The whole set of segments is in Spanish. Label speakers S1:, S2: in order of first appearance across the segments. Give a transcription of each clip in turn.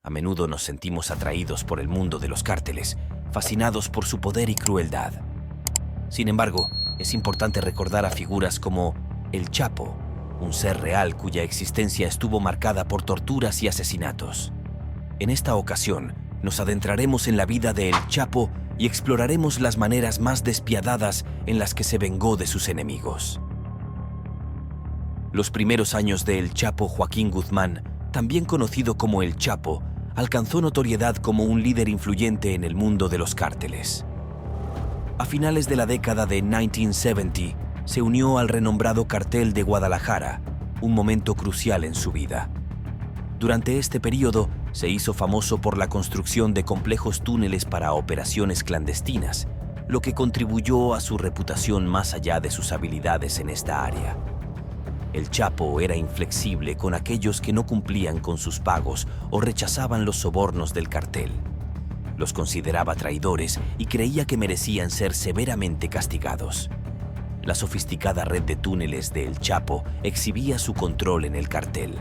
S1: A menudo nos sentimos atraídos por el mundo de los cárteles, fascinados por su poder y crueldad. Sin embargo, es importante recordar a figuras como El Chapo, un ser real cuya existencia estuvo marcada por torturas y asesinatos. En esta ocasión, nos adentraremos en la vida de El Chapo y exploraremos las maneras más despiadadas en las que se vengó de sus enemigos. Los primeros años de El Chapo Joaquín Guzmán, también conocido como El Chapo, alcanzó notoriedad como un líder influyente en el mundo de los cárteles. A finales de la década de 1970, se unió al renombrado Cartel de Guadalajara, un momento crucial en su vida. Durante este periodo, se hizo famoso por la construcción de complejos túneles para operaciones clandestinas, lo que contribuyó a su reputación más allá de sus habilidades en esta área. El Chapo era inflexible con aquellos que no cumplían con sus pagos o rechazaban los sobornos del cartel. Los consideraba traidores y creía que merecían ser severamente castigados. La sofisticada red de túneles de El Chapo exhibía su control en el cartel.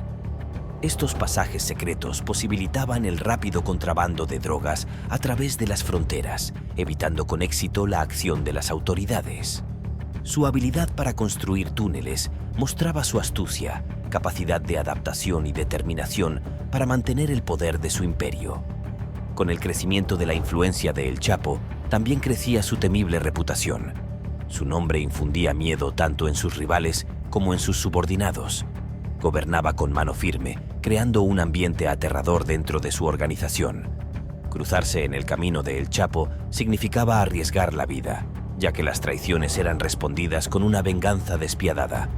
S1: Estos pasajes secretos posibilitaban el rápido contrabando de drogas a través de las fronteras, evitando con éxito la acción de las autoridades. Su habilidad para construir túneles mostraba su astucia, capacidad de adaptación y determinación para mantener el poder de su imperio. Con el crecimiento de la influencia de El Chapo, también crecía su temible reputación. Su nombre infundía miedo tanto en sus rivales como en sus subordinados. Gobernaba con mano firme, creando un ambiente aterrador dentro de su organización. Cruzarse en el camino de El Chapo significaba arriesgar la vida, ya que las traiciones eran respondidas con una venganza despiadada.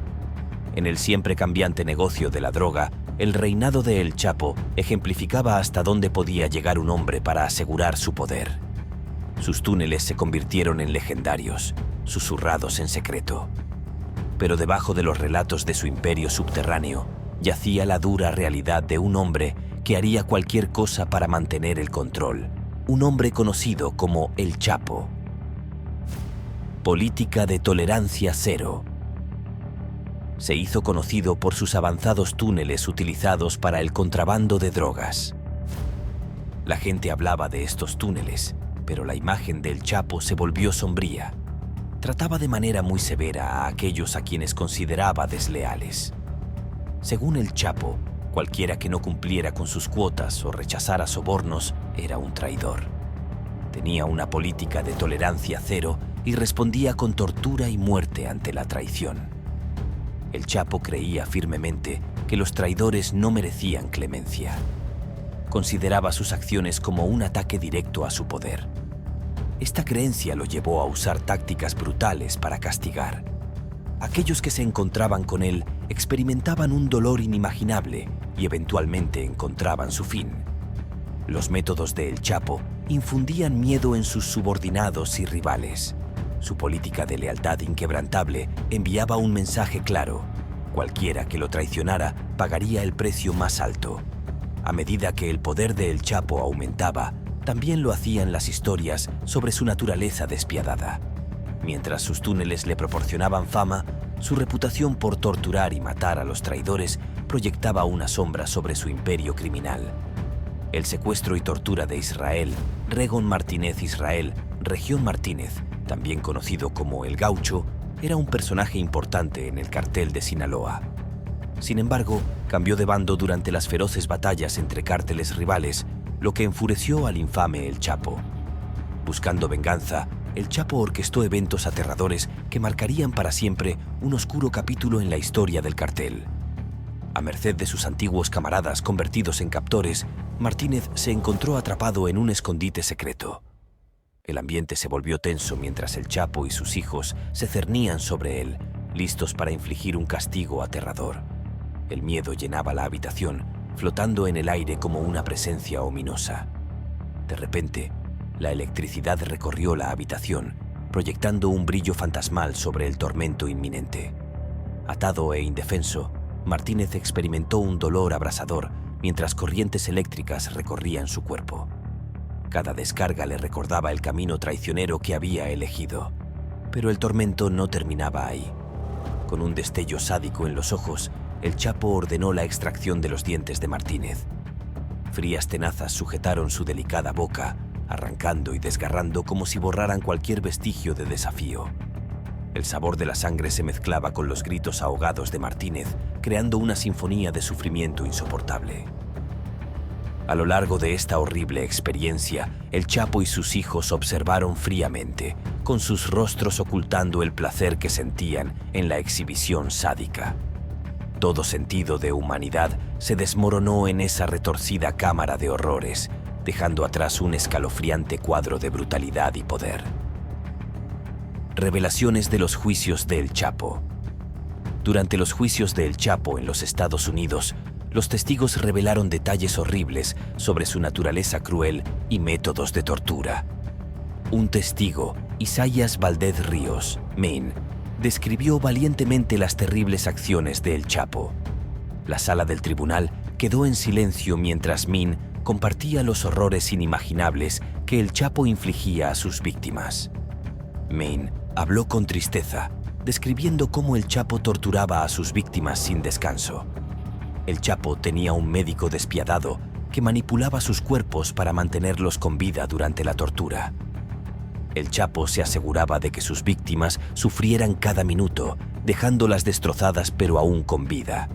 S1: En el siempre cambiante negocio de la droga, el reinado de El Chapo ejemplificaba hasta dónde podía llegar un hombre para asegurar su poder. Sus túneles se convirtieron en legendarios, susurrados en secreto. Pero debajo de los relatos de su imperio subterráneo, yacía la dura realidad de un hombre que haría cualquier cosa para mantener el control. Un hombre conocido como El Chapo. Política de tolerancia cero. Se hizo conocido por sus avanzados túneles utilizados para el contrabando de drogas. La gente hablaba de estos túneles, pero la imagen del Chapo se volvió sombría. Trataba de manera muy severa a aquellos a quienes consideraba desleales. Según El Chapo, cualquiera que no cumpliera con sus cuotas o rechazara sobornos era un traidor. Tenía una política de tolerancia cero y respondía con tortura y muerte ante la traición. El Chapo creía firmemente que los traidores no merecían clemencia. Consideraba sus acciones como un ataque directo a su poder. Esta creencia lo llevó a usar tácticas brutales para castigar. Aquellos que se encontraban con él experimentaban un dolor inimaginable y eventualmente encontraban su fin. Los métodos de El Chapo infundían miedo en sus subordinados y rivales. Su política de lealtad inquebrantable enviaba un mensaje claro: cualquiera que lo traicionara pagaría el precio más alto. A medida que el poder de El Chapo aumentaba, también lo hacían las historias sobre su naturaleza despiadada. Mientras sus túneles le proporcionaban fama, su reputación por torturar y matar a los traidores proyectaba una sombra sobre su imperio criminal. El secuestro y tortura de Israel, Regon Martínez Israel, Región Martínez, también conocido como El Gaucho, era un personaje importante en el cartel de Sinaloa. Sin embargo, cambió de bando durante las feroces batallas entre cárteles rivales, lo que enfureció al infame El Chapo. Buscando venganza, El Chapo orquestó eventos aterradores que marcarían para siempre un oscuro capítulo en la historia del cartel. A merced de sus antiguos camaradas convertidos en captores, Martínez se encontró atrapado en un escondite secreto. El ambiente se volvió tenso mientras El Chapo y sus hijos se cernían sobre él, listos para infligir un castigo aterrador. El miedo llenaba la habitación, flotando en el aire como una presencia ominosa. De repente, la electricidad recorrió la habitación, proyectando un brillo fantasmal sobre el tormento inminente. Atado e indefenso, Martínez experimentó un dolor abrasador mientras corrientes eléctricas recorrían su cuerpo. Cada descarga le recordaba el camino traicionero que había elegido. Pero el tormento no terminaba ahí. Con un destello sádico en los ojos, El Chapo ordenó la extracción de los dientes de Martínez. Frías tenazas sujetaron su delicada boca, arrancando y desgarrando como si borraran cualquier vestigio de desafío. El sabor de la sangre se mezclaba con los gritos ahogados de Martínez, creando una sinfonía de sufrimiento insoportable. A lo largo de esta horrible experiencia, el Chapo y sus hijos observaron fríamente, con sus rostros ocultando el placer que sentían en la exhibición sádica. Todo sentido de humanidad se desmoronó en esa retorcida cámara de horrores, dejando atrás un escalofriante cuadro de brutalidad y poder. Revelaciones de los juicios de El Chapo. Durante los juicios de El Chapo en los Estados Unidos, los testigos revelaron detalles horribles sobre su naturaleza cruel y métodos de tortura. Un testigo, Isaías Valdez Ríos, Maine, describió valientemente las terribles acciones de El Chapo. La sala del tribunal quedó en silencio mientras Min compartía los horrores inimaginables que El Chapo infligía a sus víctimas. Maine habló con tristeza, describiendo cómo El Chapo torturaba a sus víctimas sin descanso. El Chapo tenía un médico despiadado que manipulaba sus cuerpos para mantenerlos con vida durante la tortura. El Chapo se aseguraba de que sus víctimas sufrieran cada minuto, dejándolas destrozadas pero aún con vida.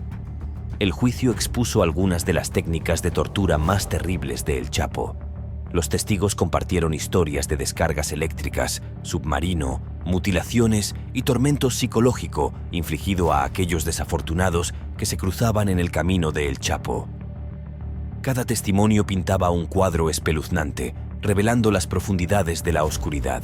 S1: El juicio expuso algunas de las técnicas de tortura más terribles de El Chapo. Los testigos compartieron historias de descargas eléctricas, submarino, mutilaciones y tormento psicológico infligido a aquellos desafortunados que se cruzaban en el camino de El Chapo. Cada testimonio pintaba un cuadro espeluznante, revelando las profundidades de la oscuridad.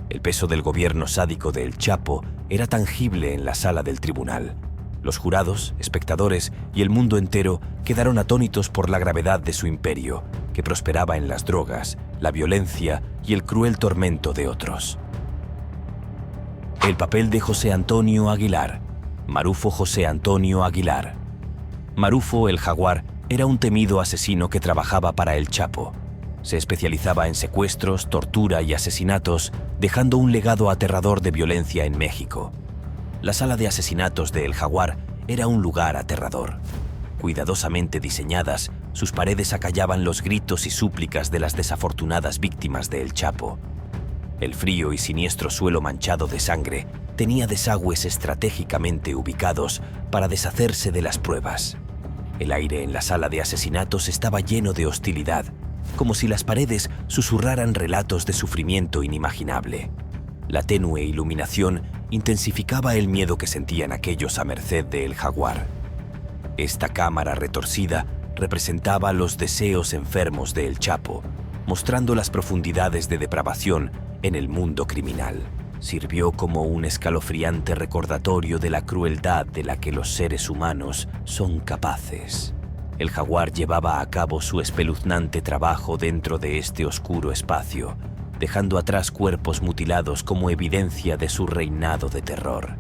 S1: El peso del gobierno sádico de El Chapo era tangible en la sala del tribunal. Los jurados, espectadores y el mundo entero quedaron atónitos por la gravedad de su imperio, que prosperaba en las drogas, la violencia y el cruel tormento de otros. El papel de José Antonio Aguilar. Marufo José Antonio Aguilar. Marufo el Jaguar era un temido asesino que trabajaba para El Chapo. Se especializaba en secuestros, tortura y asesinatos, dejando un legado aterrador de violencia en México. La sala de asesinatos de El Jaguar era un lugar aterrador. Cuidadosamente diseñadas, sus paredes acallaban los gritos y súplicas de las desafortunadas víctimas de El Chapo. El frío y siniestro suelo manchado de sangre tenía desagües estratégicamente ubicados para deshacerse de las pruebas. El aire en la sala de asesinatos estaba lleno de hostilidad, como si las paredes susurraran relatos de sufrimiento inimaginable. La tenue iluminación intensificaba el miedo que sentían aquellos a merced de El Jaguar. Esta cámara retorcida representaba los deseos enfermos de El Chapo, mostrando las profundidades de depravación en el mundo criminal. Sirvió como un escalofriante recordatorio de la crueldad de la que los seres humanos son capaces. El Jaguar llevaba a cabo su espeluznante trabajo dentro de este oscuro espacio, dejando atrás cuerpos mutilados como evidencia de su reinado de terror.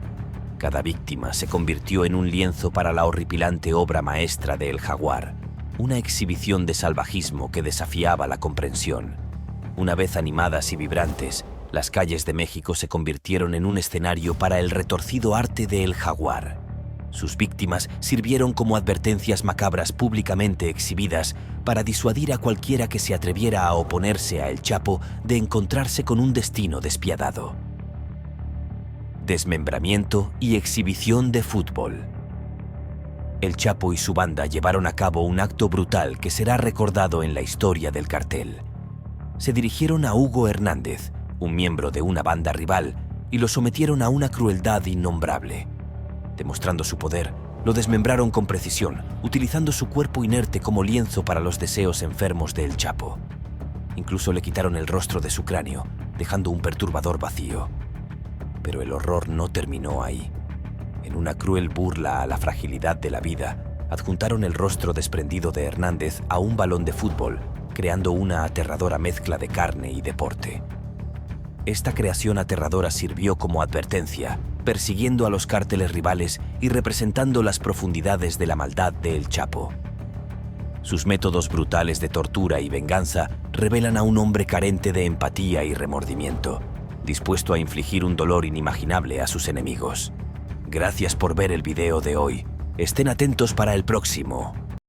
S1: Cada víctima se convirtió en un lienzo para la horripilante obra maestra de El Jaguar, una exhibición de salvajismo que desafiaba la comprensión. Una vez animadas y vibrantes, las calles de México se convirtieron en un escenario para el retorcido arte de El Jaguar. Sus víctimas sirvieron como advertencias macabras públicamente exhibidas para disuadir a cualquiera que se atreviera a oponerse a El Chapo de encontrarse con un destino despiadado. Desmembramiento y exhibición de fútbol. El Chapo y su banda llevaron a cabo un acto brutal que será recordado en la historia del cartel. Se dirigieron a Hugo Hernández, un miembro de una banda rival, y lo sometieron a una crueldad innombrable. Demostrando su poder, lo desmembraron con precisión, utilizando su cuerpo inerte como lienzo para los deseos enfermos de El Chapo. Incluso le quitaron el rostro de su cráneo, dejando un perturbador vacío. Pero el horror no terminó ahí. En una cruel burla a la fragilidad de la vida, adjuntaron el rostro desprendido de Hernández a un balón de fútbol, creando una aterradora mezcla de carne y deporte. Esta creación aterradora sirvió como advertencia, persiguiendo a los cárteles rivales y representando las profundidades de la maldad de El Chapo. Sus métodos brutales de tortura y venganza revelan a un hombre carente de empatía y remordimiento, dispuesto a infligir un dolor inimaginable a sus enemigos. Gracias por ver el video de hoy. Estén atentos para el próximo.